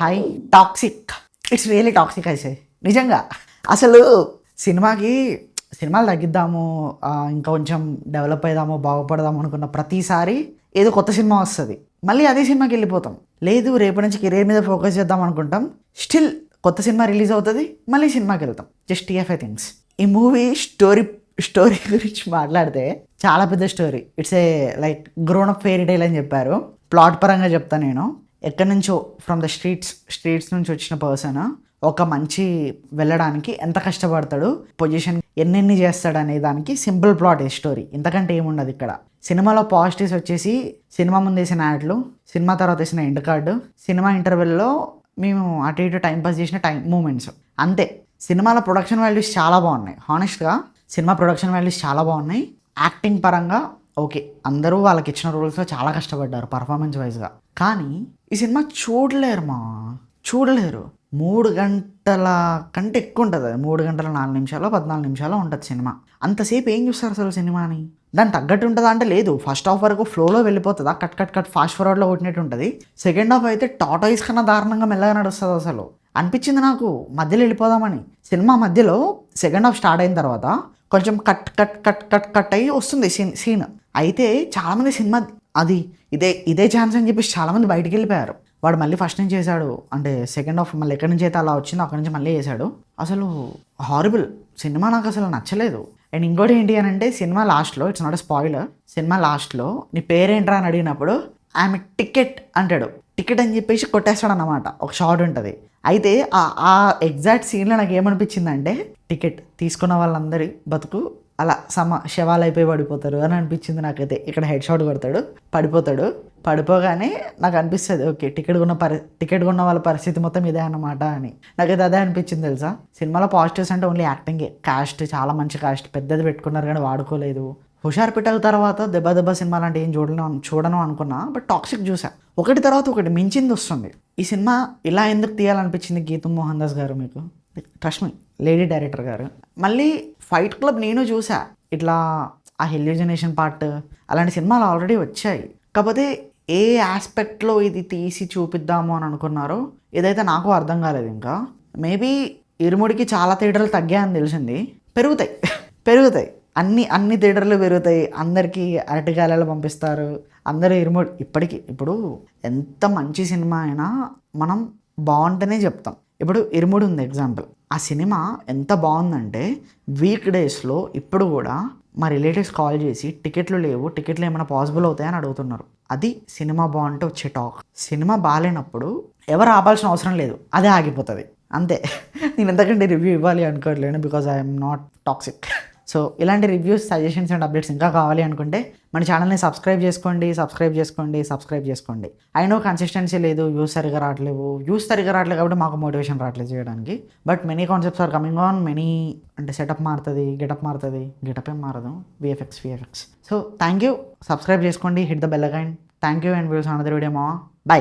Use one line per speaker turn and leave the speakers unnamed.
Hi toxic. It's really toxic అయితే నిజంగా. అసలు సినిమాలు తగ్గిద్దాము, ఇంకా కొంచెం డెవలప్ అవుదాము, బాగుపడదాము అనుకున్న ప్రతిసారి ఏదో కొత్త సినిమా వస్తుంది, మళ్ళీ అదే సినిమాకి వెళ్ళిపోతాం. లేదు రేపటి నుంచి కెరీర్ మీద ఫోకస్ చేద్దాం అనుకుంటాం, స్టిల్ కొత్త సినిమా రిలీజ్ అవుతుంది, మళ్ళీ సినిమాకి వెళ్తాం. Just TFI things. ఈ మూవీ స్టోరీ గురించి మాట్లాడితే చాలా పెద్ద story. It's a like grown up fairy tale అని చెప్పారు. ప్లాట్ పరంగా చెప్తాను నేను. ఎక్కడి నుంచో ఫ్రమ్ ద స్ట్రీట్స్ నుంచి వచ్చిన పర్సన్ ఒక మంచి వెళ్ళడానికి ఎంత కష్టపడతాడు, పొజిషన్ ఎన్నెన్ని చేస్తాడు అనే దానికి సింపుల్ ప్లాట్ ఈ స్టోరీ. ఇంతకంటే ఏముండదు ఇక్కడ. సినిమాలో పాజిటివ్స్ వచ్చేసి సినిమా ముందు వేసిన యాడ్లు, సినిమా తర్వాత వేసిన ఎండ్ కార్డు, సినిమా ఇంటర్వెల్లో మేము అటు ఇటు టైంపాస్ చేసిన మూమెంట్స్, అంతే. సినిమాలో ప్రొడక్షన్ వాల్యూస్ చాలా బాగున్నాయి. హానెస్ట్గా సినిమా ప్రొడక్షన్ వాల్యూస్ చాలా బాగున్నాయి. యాక్టింగ్ పరంగా ఓకే, అందరూ వాళ్ళకి ఇచ్చిన రోల్స్లో చాలా కష్టపడ్డారు పర్ఫార్మెన్స్ వైజ్గా. కానీ ఈ సినిమా చూడలేరు. 3 గంటల కంటే ఎక్కువ ఉంటుంది. 3 గంటల 4 నిమిషాలు 14 నిమిషాలు ఉంటుంది సినిమా. అంతసేపు ఏం చూస్తారు అసలు సినిమాని? దాన్ని తగ్గట్టు ఉంటుందా అంటే లేదు. ఫస్ట్ హాఫ్ వరకు ఫ్లోలో వెళ్ళిపోతుందా, కట్ ఫాస్ట్ ఫార్వర్డ్లో కొట్టినట్టు ఉంటుంది. సెకండ్ హాఫ్ అయితే టాటాయిస్ కన్నా దారుణంగా మెల్లగా నడుస్తుంది. అసలు అనిపించింది నాకు మధ్యలో వెళ్ళిపోదామని. సినిమా మధ్యలో సెకండ్ హాఫ్ స్టార్ట్ అయిన తర్వాత కొంచెం కట్ అయ్యి వస్తుంది సీన్. అయితే చాలామంది సినిమా అది ఇదే ఛాన్స్ అని చెప్పేసి చాలామంది బయటికి వెళ్ళిపోయారు. వాడు మళ్ళీ ఫస్ట్ నుంచి చేశాడు అంటే సెకండ్ హాఫ్ మళ్ళీ ఎక్కడి నుంచి అయితే అలా వచ్చిందో అక్కడి నుంచి మళ్ళీ చేశాడు. అసలు హారిబుల్ సినిమా, నాకు అసలు నచ్చలేదు. అండ్ ఇంకోటి ఏంటి అని అంటే, సినిమా లాస్ట్లో, it's not a spoiler, cinema లాస్ట్లో నీ పేరేంట్రా అని అడిగినప్పుడు ఆమె టికెట్ అంటాడు. టికెట్ అని చెప్పేసి కొట్టేస్తాడు అన్నమాట. ఒక షార్ట్ ఉంటుంది. అయితే ఆ ఎగ్జాక్ట్ సీన్లో నాకు ఏమనిపించిందంటే, టికెట్ తీసుకున్న వాళ్ళందరి బతుకు అలా శవాలు అయిపోయి పడిపోతారు అని అనిపించింది నాకైతే. ఇక్కడ హెడ్ షాట్ కొడతాడు, పడిపోగానే నాకు అనిపిస్తుంది ఓకే, టికెట్ కొన్న వాళ్ళ పరిస్థితి మొత్తం ఇదే అన్నమాట అని. నాకైతే అదే అనిపించింది తెలుసా. సినిమాలో పాజిటివ్స్ అంటే ఓన్లీ యాక్టింగే. కాస్ట్ చాలా మంచి కాస్ట్, పెద్దది పెట్టుకున్నారు కానీ వాడుకోలేదు. హుషార్ పిట్టల తర్వాత దెబ్బ సినిమా లాంటి ఏం చూడను అనుకున్నా, బట్ టాక్సిక్ చూసా. ఒకటి తర్వాత ఒకటి మించింది వస్తుంది. ఈ సినిమా ఇలా ఎందుకు తీయాలనిపించింది గీతూ మోహన్ దాస్ గారు మీకు? ట్రస్ట్ మీ, లేడీ డైరెక్టర్ గారు. మళ్ళీ ఫైట్ క్లబ్ నేను చూసా. ఇట్లా ఆ హెల్యూజినేషన్ పార్ట్ అలాంటి సినిమాలు ఆల్రెడీ వచ్చాయి. కాకపోతే ఏ ఆస్పెక్ట్లో ఇది తీసి చూపిద్దాము అని అనుకున్నారో ఏదైతే నాకు అర్థం కాలేదు. ఇంకా మేబీ ఇరుముడికి చాలా థియేటర్లు తగ్గాయని తెలిసింది. పెరుగుతాయి అన్ని థియేటర్లు పెరుగుతాయి. అందరికీ అరటికాయలు పంపిస్తారు. అందరూ ఇప్పుడు ఎంత మంచి సినిమా అయినా మనం బాగుంటేనే చెప్తాం. ఇప్పుడు ఇరుముడి ఉంది ఎగ్జాంపుల్. ఆ సినిమా ఎంత బాగుందంటే వీక్ డేస్లో ఇప్పుడు కూడా మా రిలేటివ్స్ కాల్ చేసి టికెట్లు ఏమైనా పాసిబుల్ అవుతాయని అడుగుతున్నారు. అది సినిమా బాగుంటే వచ్చే టాక్. సినిమా బాగాలేనప్పుడు ఎవరు ఆపాల్సిన అవసరం లేదు, అదే ఆగిపోతుంది అంతే. నేను ఎంతకంటే రివ్యూ ఇవ్వాలి అనుకోవట్లేను, because I'm not toxic. So ఇలాంటి రివ్యూస్, సజెషన్స్ అండ్ అప్డేట్స్ ఇంకా కావాలి అనుకుంటే మన ఛానల్ని సబ్స్క్రైబ్ చేసుకోండి. అయినో కన్సిస్టెన్సీ లేదు, వ్యూస్ సరిగా రావట్లేదు కాబట్టి మాకు మోటివేషన్ రావట్లేదు చేయడానికి. But many concepts are coming on. అంటే సెటప్ మారుతుంది, గెటప్ ఏం మారదు, VFX. So thank you, subscribe చేసుకోండి, hit the bell icon. Thank you and views another video. By.